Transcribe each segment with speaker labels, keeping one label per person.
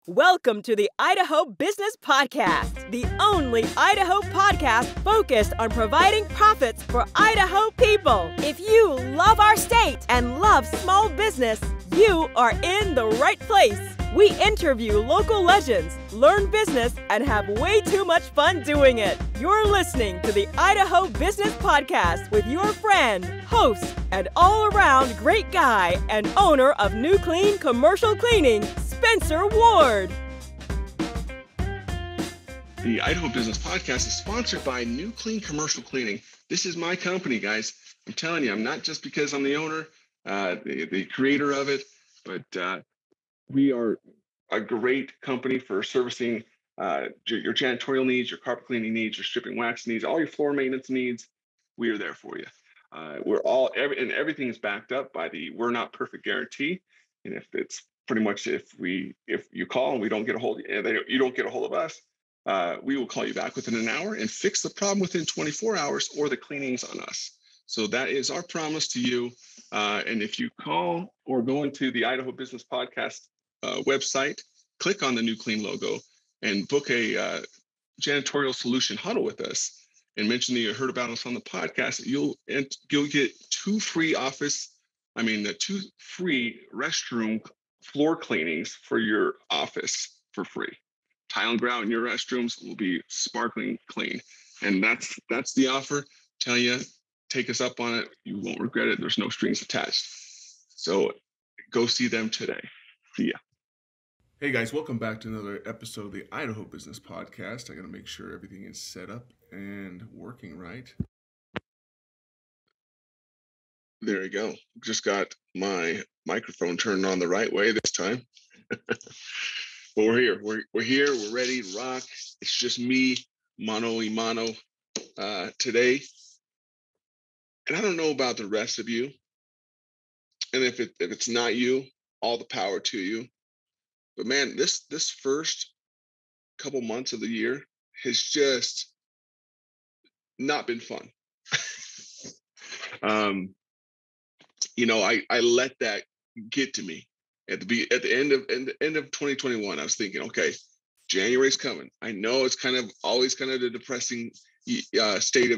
Speaker 1: Welcome to the Idaho Business Podcast, the only Idaho podcast focused on providing profits for Idaho people. If you love our state and love small business, you are in the right place. We interview local legends, learn business, and have way too much fun doing it. You're listening to the Idaho Business Podcast with your friend, host, and all-around great guy and owner of New Clean Commercial Cleaning, Spencer Ward.
Speaker 2: The Idaho Business Podcast is sponsored by New Clean Commercial Cleaning. This is my company, guys. I'm telling you, I'm not just because I'm the owner, the creator of it, but we are a great company for servicing your janitorial needs, your carpet cleaning needs, your stripping wax needs, all your floor maintenance needs. We are there for you. Everything is backed up by the "we're not perfect" guarantee. And if it's pretty much if you call and we don't get a hold, you don't get a hold of us, we will call you back within an hour and fix the problem within 24 hours, or the cleaning's on us. So that is our promise to you. And if you call or go into the Idaho Business Podcast website, click on the New Clean logo and book a janitorial solution huddle with us and mention that you heard about us on the podcast, you'll get two free restroom floor cleanings for your office for free. Tile and grout in your restrooms will be sparkling clean. And that's the offer. Tell you, take us up on it. You won't regret it. There's no strings attached. So go see them today. See ya.
Speaker 3: Hey guys, welcome back to another episode of the Idaho Business Podcast. I got to make sure everything is set up and working right.
Speaker 2: There you go. Just got my microphone turned on the right way this time. But we're here. We're here. We're ready to rock. It's just me, mano y mano, today. And I don't know about the rest of you. And if it's not you, all the power to you. But man, this first couple months of the year has just not been fun. I let that get to me at the end of 2021. I was thinking, okay, January's coming. I know it's always the depressing state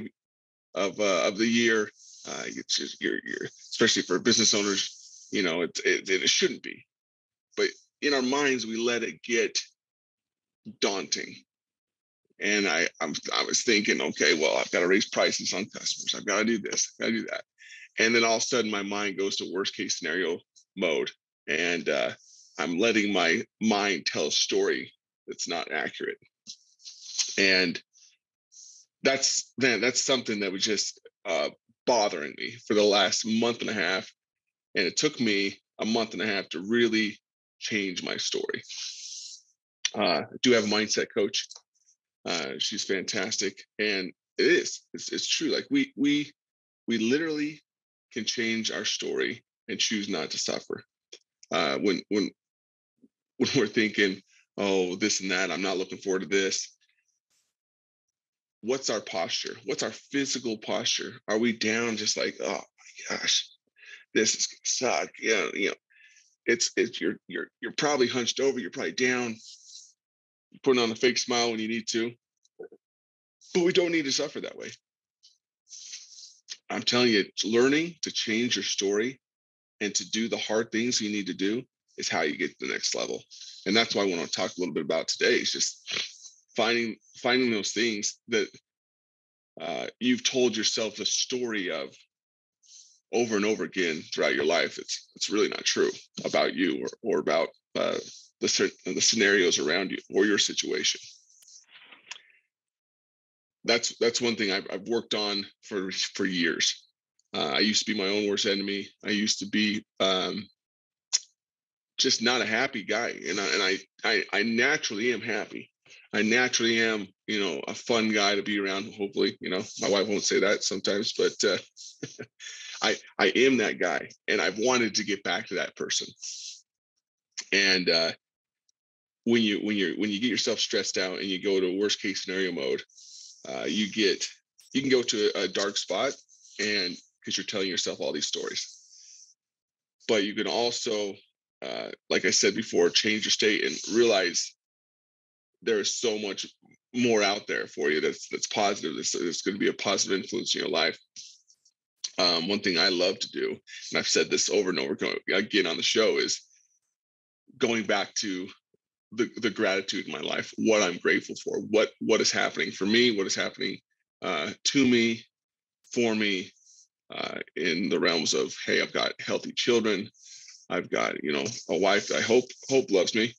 Speaker 2: of the year. It's just you're especially for business owners, it shouldn't be. But in our minds, we let it get daunting. And I was thinking, okay, well, I've got to raise prices on customers. I've got to do this. I've got to do that. And then all of a sudden, my mind goes to worst case scenario mode, and I'm letting my mind tell a story that's not accurate. And that's something that was just bothering me for the last month and a half. And it took me a month and a half to really change my story. I do have a mindset coach. She's fantastic, and it's true. Like we literally can change our story and choose not to suffer. When we're thinking, oh, this and that, I'm not looking forward to this. What's our posture? What's our physical posture? Are we down just like, oh my gosh, this is gonna suck? It's you're probably hunched over, you're probably down, you're putting on a fake smile when you need to. But we don't need to suffer that way. I'm telling you, learning to change your story and to do the hard things you need to do is how you get to the next level. And that's why I want to talk a little bit about today. Is just finding those things that you've told yourself the story of over and over again throughout your life. It's really not true about you or about the scenarios around you or your situation. That's one thing I've worked on for years. I used to be my own worst enemy. I used to be just not a happy guy, and I naturally am happy. I naturally am, a fun guy to be around. Hopefully, my wife won't say that sometimes, but I am that guy, and I've wanted to get back to that person. And when you get yourself stressed out and you go to worst case scenario mode, you can go to a dark spot, and because you're telling yourself all these stories. But you can also like I said before, change your state and realize there is so much more out there for you that's positive. It's going to be a positive influence in your life. One thing I love to do, and I've said this over and over again on the show, is going back to the gratitude in my life, what I'm grateful for, what is happening for me, what is happening to me, for me, in the realms of, hey, I've got healthy children, I've got, a wife that I hope loves me.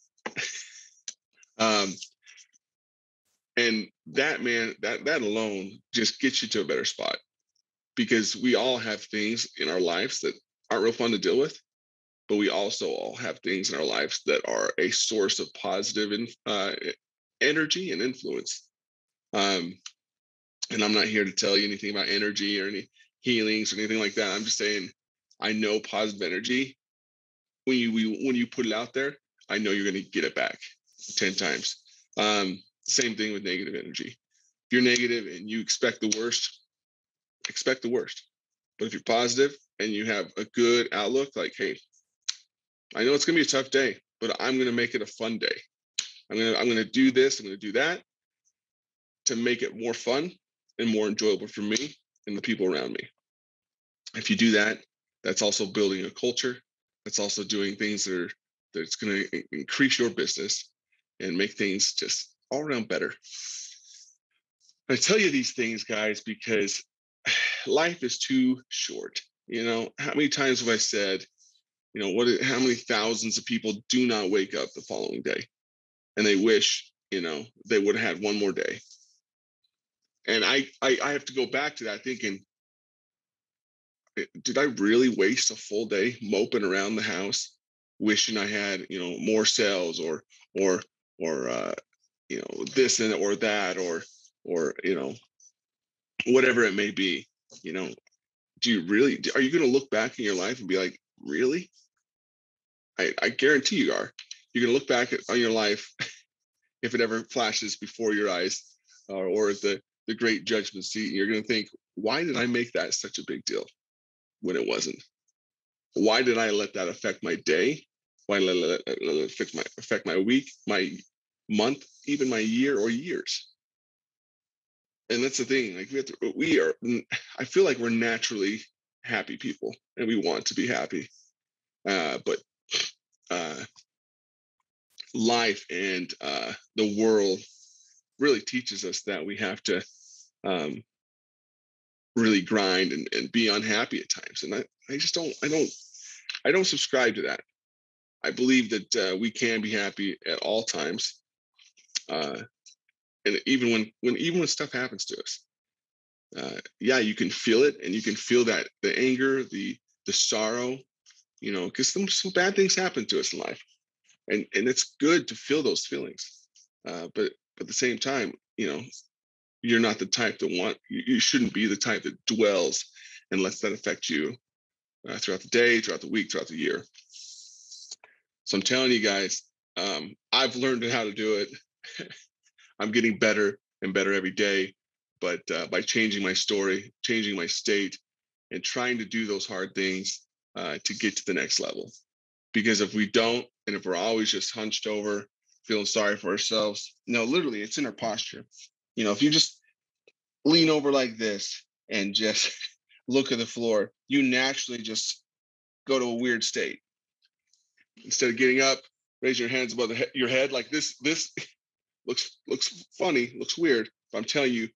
Speaker 2: And that, man, that alone just gets you to a better spot, because we all have things in our lives that aren't real fun to deal with, but we also all have things in our lives that are a source of positive energy and influence. And I'm not here to tell you anything about energy or any healings or anything like that. I'm just saying, I know positive energy, when you put it out there, I know you're going to get it back 10 times. Same thing with negative energy. If you're negative and you expect the worst, expect the worst. But if you're positive and you have a good outlook, like, hey, I know it's going to be a tough day, but I'm going to make it a fun day. I'm going to do this, I'm going to do that to make it more fun and more enjoyable for me and the people around me. If you do that, that's also building a culture. That's also doing things that's going to increase your business and make things just all around better. I tell you these things, guys, because life is too short. How many times have I said, how many thousands of people do not wake up the following day and they wish, they would have had one more day. And I have to go back to that thinking, did I really waste a full day moping around the house, wishing I had, more sales or this and or that, or whatever it may be? Are you going to look back in your life and be like, really? I guarantee you are. You're going to look back on your life, if it ever flashes before your eyes, or at the great judgment seat, and you're going to think, why did I make that such a big deal when it wasn't? Why did I let that affect my day? Why let it affect my week, my month, even my year or years? And that's the thing. Like, I feel like we're naturally happy people, and we want to be happy. But life and the world really teaches us that we have to really grind and be unhappy at times. And I don't subscribe to that. I believe that we can be happy at all times, and even when stuff happens to us. Yeah, you can feel it, and you can feel that the anger, the sorrow, because some bad things happen to us in life, and it's good to feel those feelings. But at the same time, you're not the type that you shouldn't be the type that dwells and lets that affect you throughout the day, throughout the week, throughout the year. So I'm telling you guys, I've learned how to do it. I'm getting better and better every day, but by changing my story, changing my state, and trying to do those hard things to get to the next level. Because if we don't, and if we're always just hunched over, feeling sorry for ourselves, literally, it's in our posture. If you just lean over like this and just look at the floor, you naturally just go to a weird state. Instead of getting up, raise your hands above your head like this. This looks funny, looks weird. But I'm telling you,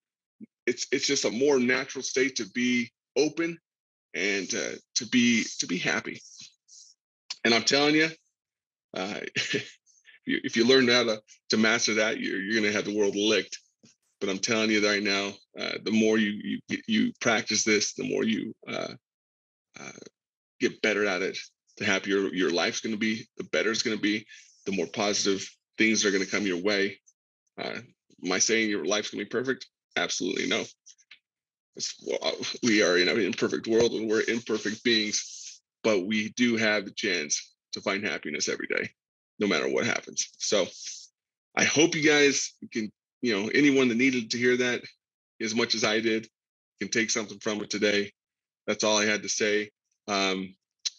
Speaker 2: it's just a more natural state to be open and to be happy. And I'm telling you, if you learn how to master that, you're going to have the world licked. But I'm telling you right now, the more you practice this, the more you get better at it, the happier your life's going to be, the better it's going to be, the more positive things are going to come your way. Am I saying your life's going to be perfect? Absolutely no. We are in an imperfect world, and we're imperfect beings, but we do have the chance to find happiness every day, no matter what happens. So I hope you guys can, anyone that needed to hear that as much as I did can take something from it today. That's all I had to say.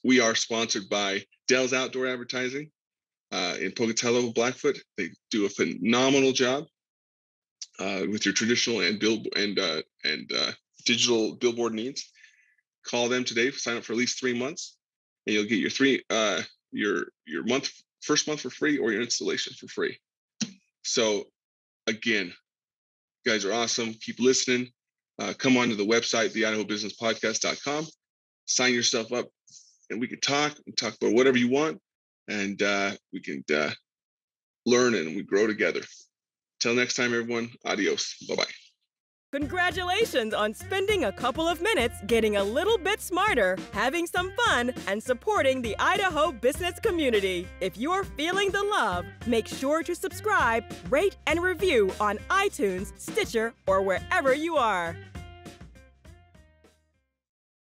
Speaker 2: we are sponsored by Dell's Outdoor Advertising in Pocatello, Blackfoot. They do a phenomenal job with your traditional and digital billboard needs. Call them today. Sign up for at least 3 months, and you'll get your first month for free, or your installation for free. So again, you guys are awesome. Keep listening. Come on to the website, theidahobusinesspodcast.com. Sign yourself up, and we can talk about whatever you want, and we can learn and we grow together. Till next time, everyone. Adios. Bye-bye.
Speaker 1: Congratulations on spending a couple of minutes getting a little bit smarter, having some fun, and supporting the Idaho business community. If you're feeling the love, make sure to subscribe, rate, and review on iTunes, Stitcher, or wherever you are.